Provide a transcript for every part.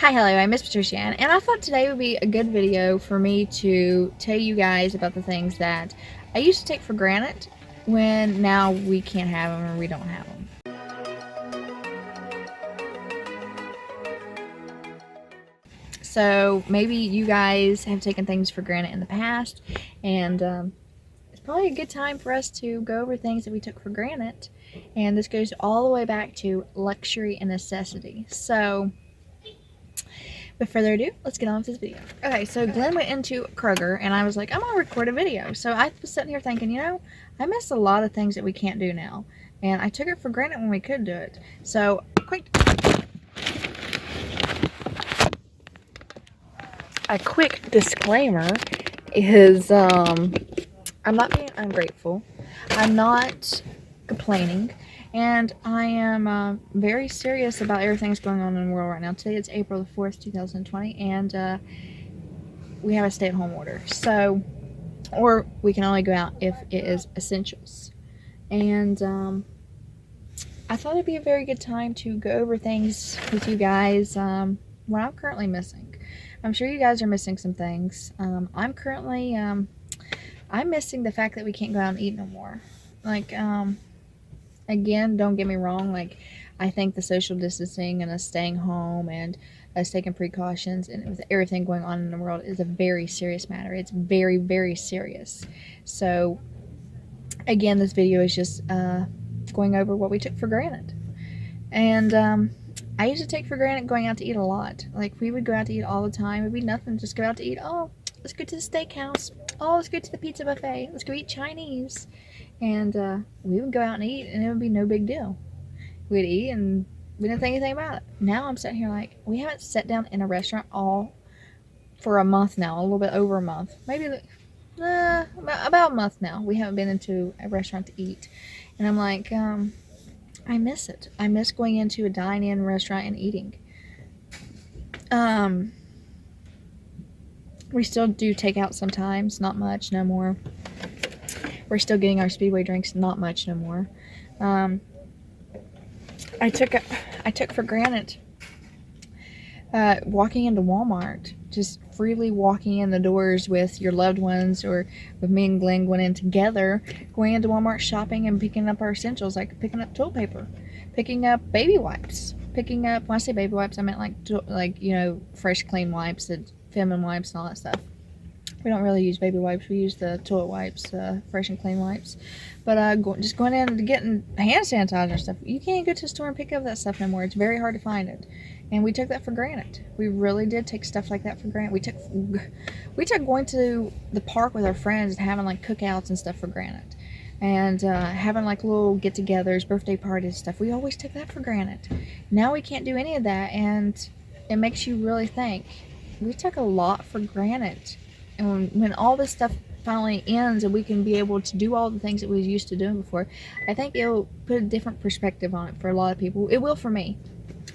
Hi, hello, I'm MzPatriciaAnn, and I thought today would be a good video for me to tell you guys about the things that I used to take for granted when now we can't have them or we don't have them. So maybe you guys have taken things for granted in the past, and it's probably a good time for us to go over things that we took for granted. And this goes all the way back to luxury and necessity. So without further ado, let's get on with this video. Okay, so Glenn went into Kroger, and I was like, I'm gonna record a video. So I was sitting here thinking, you know, I miss a lot of things that we can't do now, and I took it for granted when we could do it. So a quick disclaimer is I'm not being ungrateful. I'm not complaining. And I am very serious about everything that's going on in the world right now. Today it's April the 4th, 2020, and we have a stay-at-home order. So, or we can only go out if it is essentials. And I thought it'd be a very good time to go over things with you guys what I'm currently missing. I'm sure you guys are missing some things. I'm currently, I'm missing the fact that we can't go out and eat no more. Like, again, don't get me wrong, like, I think the social distancing and us staying home and us taking precautions and with everything going on in the world is a very serious matter. It's very, very serious. So, again, this video is just going over what we took for granted. And I used to take for granted going out to eat a lot. Like, we would go out to eat all the time. It'd be nothing, just go out to eat. Oh, let's go to the steakhouse. Oh, let's go to the pizza buffet. Let's go eat Chinese. And we would go out and eat, and it would be no big deal. We'd eat, and we didn't think anything about it. Now I'm sitting here like, we haven't sat down in a restaurant for a month now, a little bit over a month. Maybe about a month now. We haven't been into a restaurant to eat. And I'm like, I miss it. I miss going into a dine-in restaurant and eating. We still do takeout sometimes, not much, no more. We're still getting our Speedway drinks, not much no more. I took for granted walking into Walmart, just freely walking in the doors with your loved ones, or with me and Glenn going in together, going into Walmart shopping and picking up our essentials, like picking up toilet paper, picking up baby wipes, picking up, when I say baby wipes, I meant like you know, fresh clean wipes, the feminine wipes and all that stuff. We don't really use baby wipes. We use the toilet wipes, fresh and clean wipes. But just going in and getting hand sanitizer and stuff. You can't go to the store and pick up that stuff no more. It's very hard to find it. And we took that for granted. We really did take stuff like that for granted. We took going to the park with our friends and having like cookouts and stuff for granted. And having like little get-togethers, birthday parties and stuff. We always took that for granted. Now we can't do any of that, and it makes you really think. We took a lot for granted. And when all this stuff finally ends and we can be able to do all the things that we used to doing before, I think it'll put a different perspective on it for a lot of people. It will for me.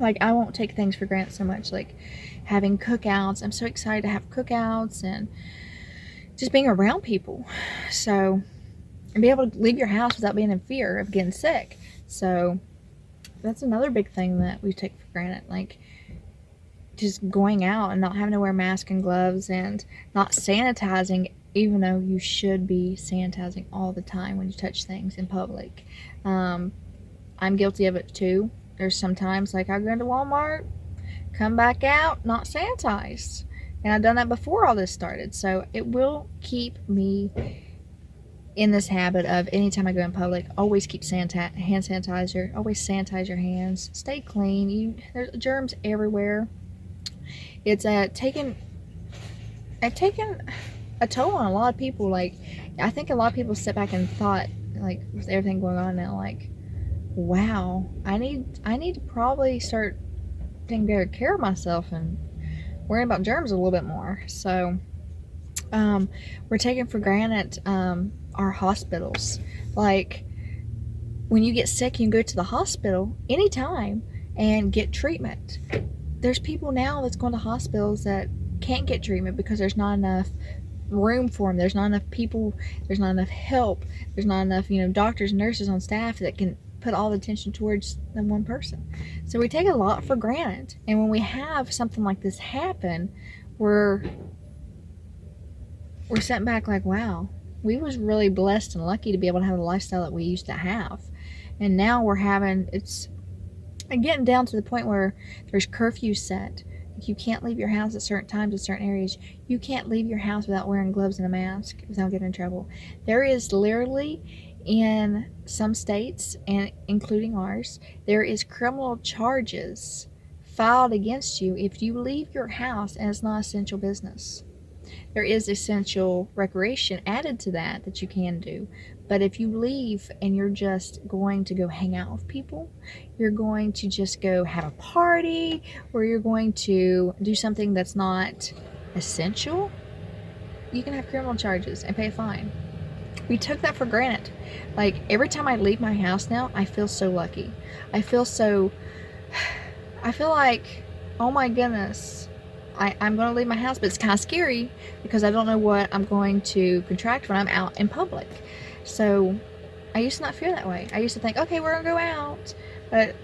Like, I won't take things for granted so much, like having cookouts. I'm so excited to have cookouts and just being around people. So, and be able to leave your house without being in fear of getting sick. So, that's another big thing that we take for granted. Like, just going out and not having to wear masks and gloves and not sanitizing, even though you should be sanitizing all the time when you touch things in public. I'm guilty of it too. There's sometimes, like, I go into Walmart, come back out, not sanitized. And I've done that before all this started. So it will keep me in this habit of, anytime I go in public, always keep hand sanitizer, always sanitize your hands, stay clean. There's germs everywhere. It's taken a toll on a lot of people. Like, I think a lot of people sit back and thought, like, with everything going on now, like, wow, I need to probably start taking better care of myself and worrying about germs a little bit more. So we're taking for granted our hospitals. Like, when you get sick, you can go to the hospital anytime and get treatment. There's people now that's going to hospitals that can't get treatment because there's not enough room for them. There's not enough people. There's not enough help. There's not enough, doctors and nurses on staff that can put all the attention towards the one person. So we take a lot for granted. And when we have something like this happen, we're sent back like, wow, we was really blessed and lucky to be able to have the lifestyle that we used to have. And now we're having, it's getting down to the point where there's curfew set. You can't leave your house at certain times in certain areas. You can't leave your house without wearing gloves and a mask without getting in trouble. There is literally, in some states, and including ours, there is criminal charges filed against you if you leave your house and it's not essential business. There is essential recreation added to that you can do. But if you leave and you're just going to go hang out with people, you're going to just go have a party, or you're going to do something that's not essential, you can have criminal charges and pay a fine. We took that for granted. Like, every time I leave my house now, I feel so lucky. I feel like, oh my goodness, I'm going to leave my house, but it's kind of scary because I don't know what I'm going to contract when I'm out in public. So I used to not feel that way. I used to think, okay, we're going to go out, but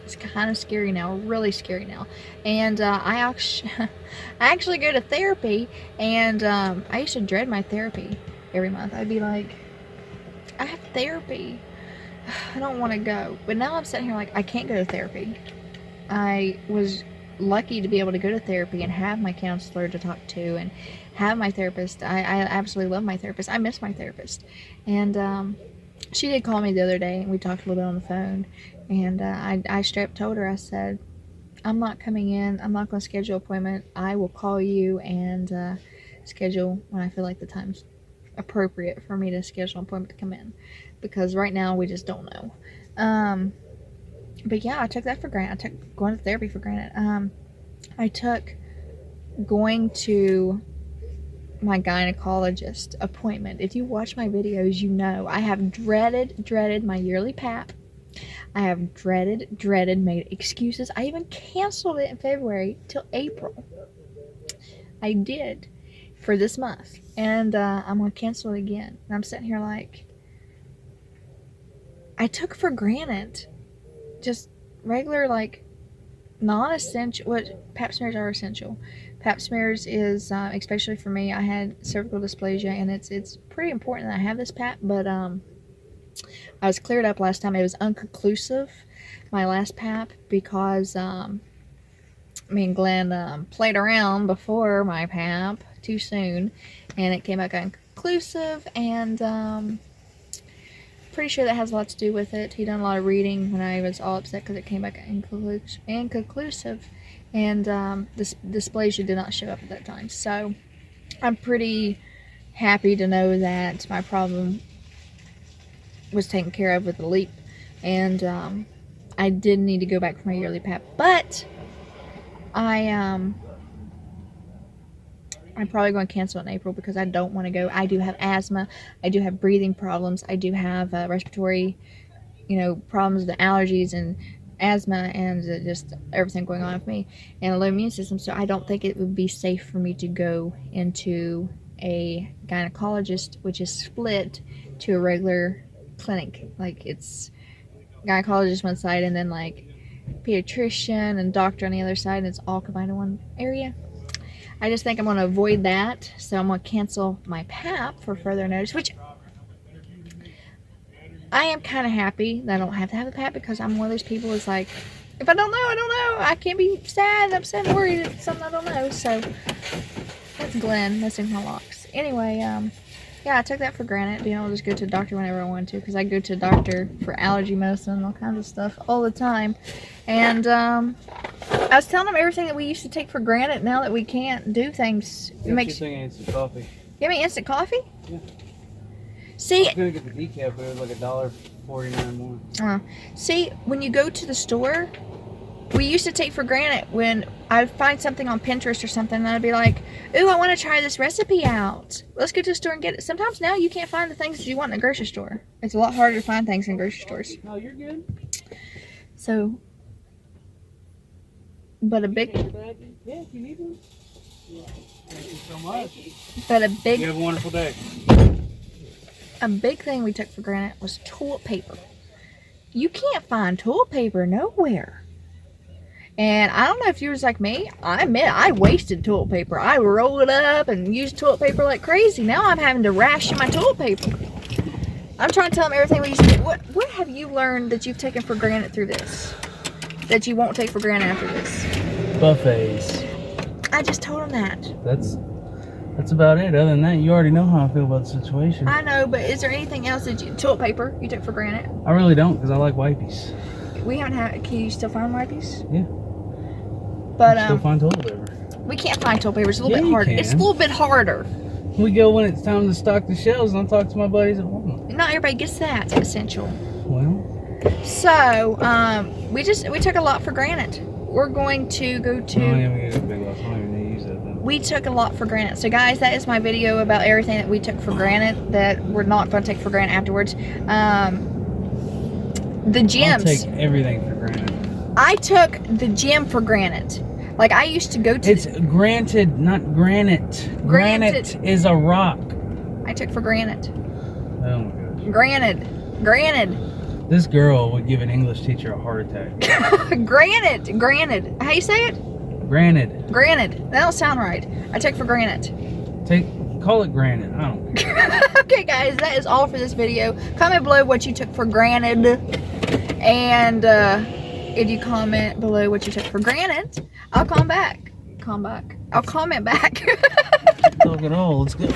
it's kind of scary now, really scary now. And I actually go to therapy, and I used to dread my therapy every month. I'd be like, I have therapy, I don't want to go. But now I'm sitting here like, I can't go to therapy. I was lucky to be able to go to therapy and have my counselor to talk to and have my therapist. I absolutely love my therapist. I miss my therapist. And she did call me the other day, and we talked a little bit on the phone. And I straight up told her, I said, I'm not coming in. I'm not going to schedule an appointment. I will call you and schedule when I feel like the time's appropriate for me to schedule an appointment to come in. Because right now, we just don't know. But yeah, I took that for granted. I took going to therapy for granted. I took going to my gynecologist appointment. If you watch my videos, you know I have dreaded my yearly PAP. I have dreaded, made excuses. I even canceled it in February till April. I did for this month. And I'm going to cancel it again. And I'm sitting here like, I took for granted just regular, like, non-essential, what Pap smears are essential. Pap smears is, especially for me, I had cervical dysplasia, and it's pretty important that I have this Pap, but I was cleared up last time. It was unconclusive, my last Pap, because me and Glenn played around before my Pap too soon, and it came back inconclusive, and pretty sure that has a lot to do with it. He done a lot of reading when I was all upset because it came back inconclusive, and this dysplasia did not show up at that time. So I'm pretty happy to know that my problem was taken care of with the LEAP, and I did need to go back for my yearly PAP, but I'm probably going to cancel it in April because I don't want to go. I do have asthma. I do have breathing problems. I do have respiratory, problems, the allergies and asthma, and just everything going on with me, and a low immune system. So I don't think it would be safe for me to go into a gynecologist, which is split to a regular clinic. Like, it's gynecologist one side and then like pediatrician and doctor on the other side, and it's all combined in one area. I just think I'm going to avoid that, so I'm going to cancel my PAP for further notice, which I am kind of happy that I don't have to have a PAP, because I'm one of those people that's like, if I don't know, I don't know. I can't be sad, upset, and worried at something I don't know. So that's Glenn messing with my locks. Anyway, yeah, I took that for granted, being able to just go to the doctor whenever I want to, because I go to the doctor for allergy medicine and all kinds of stuff all the time. And I was telling them everything that we used to take for granted, now that we can't do things. It makes you instant coffee. Give me instant coffee? Yeah. See, I was gonna get the decaf, but it was like $1.49 more. See, when you go to the store, we used to take for granted when I'd find something on Pinterest or something, and I'd be like, ooh, I want to try this recipe out. Let's go to the store and get it. Sometimes now you can't find the things that you want in a grocery store. It's a lot harder to find things in grocery stores. No, you're good. So, but a big... Yeah, if you need one. Yeah. Thank you so much. But a big... You have a wonderful day. A big thing we took for granted was toilet paper. you can't find toilet paper nowhere. And I don't know if you was like me. I admit I wasted toilet paper. I rolled it up and used toilet paper like crazy. Now I'm having to ration my toilet paper. I'm trying to tell them everything we used to do. What have you learned that you've taken for granted through this? That you won't take for granted after this? Buffets. I just told them that. That's about it. Other than that, you already know how I feel about the situation. I know, but is there anything else that toilet paper you took for granted? I really don't, because I like wipies. We haven't had. Can you still find wipies? Yeah. But still find toilet paper. we can't find toilet paper. It's a little bit you harder. can. It's a little bit harder. We go when it's time to stock the shelves, and I'll talk to my buddies at home. Not everybody gets that essential. Well. So we took a lot for granted. We're going to go to. I don't even get a big loss. I don't even need to use that then. We took a lot for granted. So guys, that is my video about everything that we took for granted that we're not going to take for granted afterwards. The gyms. I'll take everything for granted. I took the gym for granted. Like I used to go to. It's granted, not granite. Granite is a rock. I took for granted. Oh my gosh. Granted. This girl would give an English teacher a heart attack. Granted. How you say it? Granted. That don't sound right. I took for granted. Call it granted. I don't care. Okay guys, that is all for this video. Comment below what you took for granted. And if you comment below what you took for granted, I'll I'll comment back. Talking all, let's go.